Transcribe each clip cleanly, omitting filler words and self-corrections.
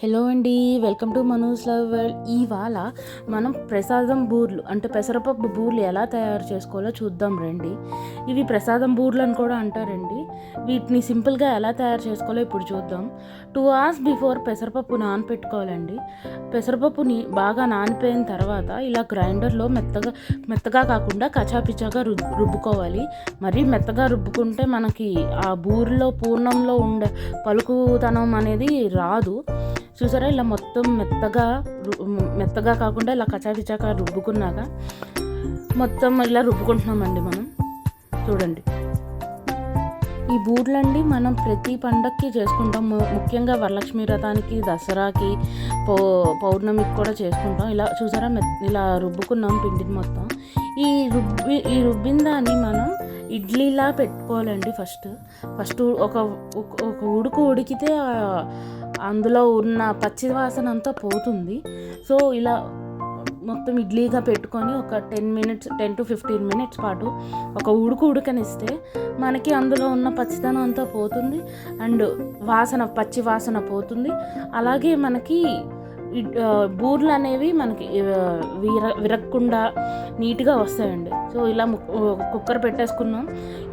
Hello అండి, welcome to మనూస్ love world. ఇవాళ మనం ప్రసాదం బూర్లు అంటే పెసరపప్పు బూర్లు ఎలా తయారు చేసుకోవాలో చూద్దాం రండి. ఇవి ప్రసాదం బూర్లు అని కూడా అంటారండి. వీటిని సింపుల్గా ఎలా తయారు చేసుకోవాలో ఇప్పుడు చూద్దాం. 2 hours బిఫోర్ పెసరపప్పు నానపెట్టుకోవాలండి. పెసరపప్పుని బాగా నానిపోయిన తర్వాత ఇలా గ్రైండర్లో మెత్తగా కాకుండా కచాపిచాగా రుబ్బుకోవాలి. మరీ మెత్తగా రుబ్బుకుంటే మనకి ఆ బూర్లో పూర్ణంలో ఉండే పలుకుతనం అనేది రాదు. చూసారా, ఇలా మొత్తం మెత్తగా కాకుండా ఇలా కచాపిచాక రుబ్బుకున్నాక మొత్తం ఇలా రుబ్బుకుంటున్నామండి మనం. చూడండి, ఈ బూర్లండి మనం ప్రతి పండక్కి చేసుకుంటాం. ముఖ్యంగా వరలక్ష్మి వ్రతానికి, దసరాకి, పౌర్ణమికి కూడా చేసుకుంటాం. ఇలా చూసారా, ఇలా రుబ్బుకున్నాం పిండిని మొత్తం. ఈ రుబ్బిన దాన్ని మనం ఇడ్లీలా పెట్టుకోవాలండి. ఫస్ట్ ఒక ఉడికితే అందులో ఉన్న పచ్చి వాసన అంతా పోతుంది. సో ఇలా మొత్తం ఇడ్లీగా పెట్టుకొని ఒక 10 to 15 minutes పాటు ఒక ఉడకనిస్తే మనకి అందులో ఉన్న పచ్చిదనం అంతా పోతుంది అండ్ పచ్చి వాసన పోతుంది. అలాగే మనకి బూర్లు అనేవి మనకి విరగకుండా నీట్గా వస్తాయండి. సో ఇలా కుక్కర్ పెట్టేసుకున్నాం.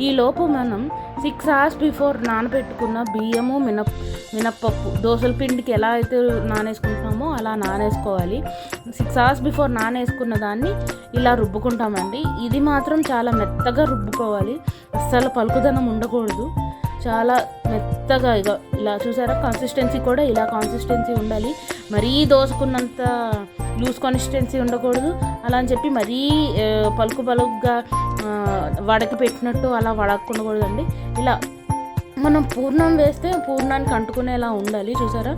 ఈలోపు మనం 6 hours బిఫోర్ నానబెట్టుకున్న బియ్యము, మినప్పప్పు, దోసల పిండికి ఎలా అయితే నానేసుకుంటున్నామో అలా నానేసుకోవాలి. 6 hours బిఫోర్ నానేసుకున్న దాన్ని ఇలా రుబ్బుకుంటామండి. ఇది మాత్రం చాలా మెత్తగా రుబ్బుకోవాలి, అస్సలు పలుకుదనం ఉండకూడదు. చాలా మెత్తగా ఇలా చూసారా, కన్సిస్టెన్సీ కూడా ఇలా కన్సిస్టెన్సీ ఉండాలి. మరీ దోసుకున్నంత లూజ్ కన్సిస్టెన్సీ ఉండకూడదు. అలా అని చెప్పి మరీ పలుకుగా వడకి పెట్టినట్టు అలా వడకుండకూడదండి. ఇలా మనం పూర్ణం వేస్తే పూర్ణానికి అంటుకునేలా ఉండాలి. చూసారా,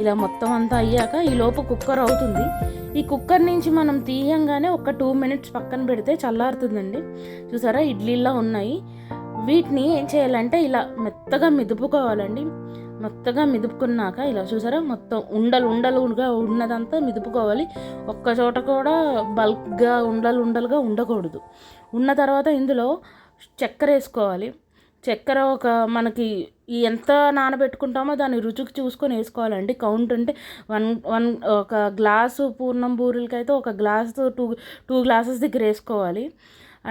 ఇలా మొత్తం అంతా అయ్యాక ఈ లోపు కుక్కర్ అవుతుంది. ఈ కుక్కర్ నుంచి మనం తీయంగానే ఒక 2 minutes పక్కన పెడితే చల్లారుతుందండి. చూసారా, ఇడ్లీలా ఉన్నాయి. వీటిని ఏం చేయాలంటే ఇలా మెత్తగా మెదుపుకోవాలండి. మెత్తగా మెదుపుకున్నాక ఇలా చూసారా, మొత్తం ఉండలుగా ఉన్నదంతా మెదుపుకోవాలి. ఒక్క చోట కూడా బల్క్గా ఉండలుగా ఉండకూడదు. ఉన్న తర్వాత ఇందులో చక్కెర వేసుకోవాలి. చక్కెర మనకి ఎంత నానబెట్టుకుంటామో దాని రుచికి చూసుకొని వేసుకోవాలండి. కౌంట్ అంటే ఒక గ్లాసు పూర్ణం బూరెలకైతే ఒక గ్లాసు 2 glasses దగ్గర వేసుకోవాలి.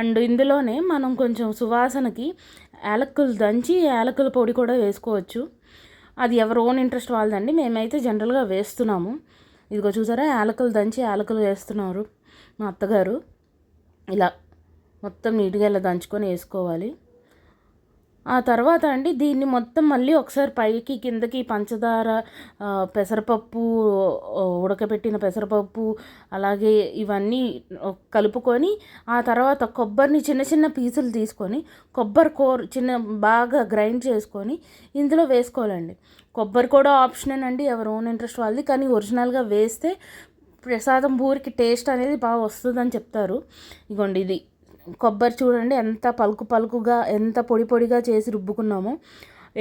అండ్ ఇందులోనే మనం కొంచెం సువాసనకి యాలక్కులు దంచి యాలకుల పొడి కూడా వేసుకోవచ్చు. అది ఎవరి ఓన్ ఇంట్రెస్ట్ వాళ్ళదండి. మేమైతే జనరల్గా వేస్తున్నాము. ఇదిగో చూసారా, యాలకులు దంచి యాలకులు వేస్తున్నారు మా అత్తగారు. ఇలా మొత్తం నీట్గా ఇలా దంచుకొని వేసుకోవాలి. ఆ తర్వాత అండి దీన్ని మొత్తం మళ్ళీ ఒకసారి పైకి కిందకి పంచదార, పెసరపప్పు, ఉడకబెట్టిన పెసరపప్పు, అలాగే ఇవన్నీ కలుపుకొని ఆ తర్వాత కొబ్బరిని చిన్న చిన్న పీసులు తీసుకొని కొబ్బరి బాగా గ్రైండ్ చేసుకొని ఇందులో వేసుకోవాలండి. కొబ్బరి కూడా ఆప్షనే అండి, ఎవరి ఓన్ ఇంట్రెస్ట్ వాళ్ళది. కానీ ఒరిజినల్గా వేస్తే ప్రసాదం బూరికి టేస్ట్ అనేది బాగా వస్తుందని చెప్తారు. ఇగోండి, ఇది కొబ్బరి చూడండి ఎంత పలుకుగా ఎంత పొడిగా చేసి రుబ్బుకున్నామో.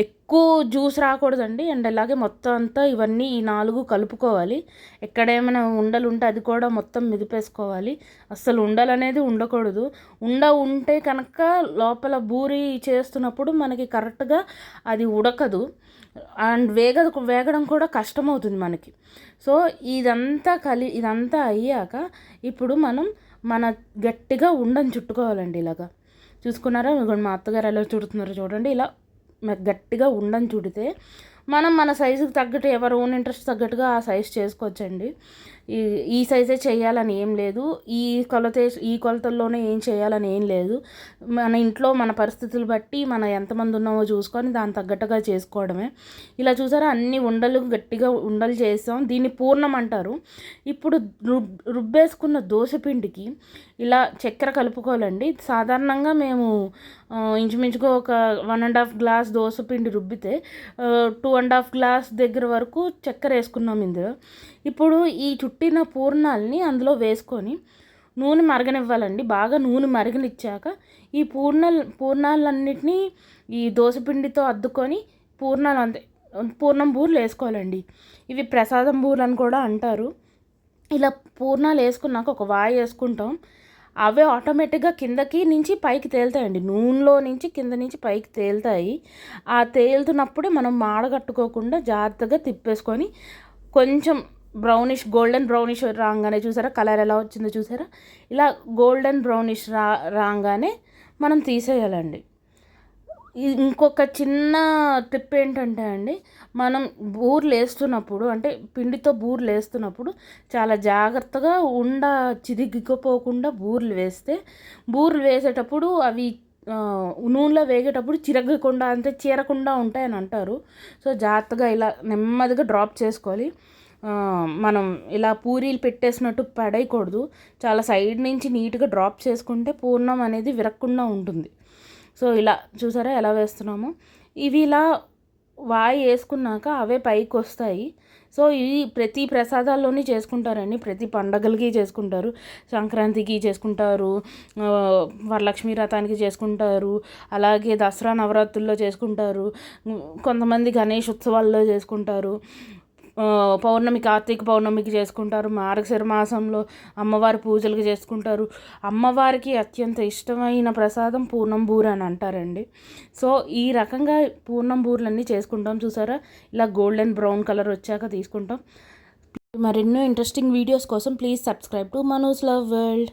ఎక్కువ జ్యూస్ రాకూడదండి. అండ్ అలాగే మొత్తం అంతా ఇవన్నీ ఈ 4 కలుపుకోవాలి. ఎక్కడేమైనా ఉండలు ఉంటే అది కూడా మొత్తం మెదిపేసుకోవాలి. అస్సలు ఉండలు అనేది ఉండకూడదు. ఉంటే కనుక లోపల బూరి చేస్తున్నప్పుడు మనకి కరెక్ట్గా అది ఉడకదు అండ్ వేగడం కూడా కష్టమవుతుంది మనకి. సో ఇదంతా అయ్యాక ఇప్పుడు మన గట్టిగా ఉండని చుట్టుకోవాలండి. ఇలాగా చూసుకున్నారా, మా అత్తగారు ఎలా చుడుతున్నారో చూడండి. ఇలా గట్టిగా ఉండని చుడితే మనం మన సైజుకి తగ్గట్టు ఎవరి ఓన్ ఇంట్రెస్ట్ తగ్గట్టుగా ఆ సైజ్ చేసుకోవచ్చండి. ఈ సైజే చేయాలని ఏం లేదు, ఈ కొలతల్లోనే ఏం చేయాలని ఏం లేదు. మన ఇంట్లో మన పరిస్థితులు బట్టి మనం ఎంతమంది ఉన్నామో చూసుకొని దాని తగ్గట్టుగా చేసుకోవడమే. ఇలా చూసారా, అన్ని గట్టిగా ఉండలు చేస్తాం. దీన్ని పూర్ణం అంటారు. ఇప్పుడు రుబ్బేసుకున్న దోసపిండికి ఇలా చక్కెర కలుపుకోవాలండి. సాధారణంగా మేము ఇంచుమించుగా ఒక 1.5 glass దోసపిండి రుబ్బితే 2.5 glass దగ్గర వరకు చక్కెర వేసుకున్నాం ఇందులో. ఇప్పుడు ఈ చుట్టిన పూర్ణాలని అందులో వేసుకొని నూనె మరగనివ్వాలండి. బాగా నూనె మరగనిచ్చాక ఈ పూర్ణాలన్నిటినీ ఈ దోసపిండితో అద్దుకొని పూర్ణం బూరెలు వేసుకోవాలండి. ఇవి ప్రసాదం బూరెలు అని కూడా అంటారు. ఇలా పూర్ణాలు వేసుకున్నాక ఒక వాయి వేసుకుంటాం. అవే ఆటోమేటిక్గా కిందకి నుంచి పైకి తేలుతాయండి. నూనెలో నుంచి కింద నుంచి పైకి తేలుతాయి. ఆ తేలుతున్నప్పుడే మనం మాడగట్టుకోకుండా జాగ్రత్తగా తిప్పేసుకొని కొంచెం గోల్డెన్ బ్రౌనిష్ రాగానే చూసారా కలర్ ఎలా వచ్చిందో చూసారా, ఇలా గోల్డెన్ బ్రౌనిష్ రాగానే మనం తీసేయాలండి. ఇంకొక చిన్న టిప్ ఏంటంటే అండి, మనం బూరెలు వేస్తున్నప్పుడు అంటే పిండితో బూరెలు వేస్తున్నప్పుడు చాలా జాగ్రత్తగా చిరిగిపోకుండా బూరెలు వేస్తే, బూరెలు వేసేటప్పుడు అవి నూనెలో వేగేటప్పుడు చీరకుండా ఉంటాయని అంటారు. సో జాగ్రత్తగా ఇలా నెమ్మదిగా డ్రాప్ చేసుకోవాలి. మనం ఇలా పూరీలు పెట్టేసినట్టు పడేయకూడదు, చాలా సైడ్ నుంచి నీట్గా డ్రాప్ చేసుకుంటే పూర్ణం అనేది విరగకుండా ఉంటుంది. సో ఇలా చూసారా ఎలా వేస్తున్నామో, ఇవి ఇలా వేసుకున్నాక అవే పైకి వస్తాయి. సో ఇవి ప్రతి ప్రసాదాల్లోని చేసుకుంటారండి, ప్రతి పండగలకి చేసుకుంటారు, సంక్రాంతికి చేసుకుంటారు, వరలక్ష్మీ వ్రతానికి చేసుకుంటారు, అలాగే దసరా నవరాత్రుల్లో చేసుకుంటారు, కొంతమంది గణేష్ ఉత్సవాల్లో చేసుకుంటారు, కార్తీక పౌర్ణమికి చేసుకుంటారు, మార్గశిర మాసంలో అమ్మవారి పూజలకు చేసుకుంటారు. అమ్మవారికి అత్యంత ఇష్టమైన ప్రసాదం పూర్ణం బూర అని అంటారండి. సో ఈ రకంగా పూర్ణం బూరెలన్నీ చేసుకుంటాం. చూసారా ఇలా గోల్డెన్ బ్రౌన్ కలర్ వచ్చాక తీసుకుంటాం. మరెన్నో ఇంట్రెస్టింగ్ వీడియోస్ కోసం please subscribe to మనూస్ love world.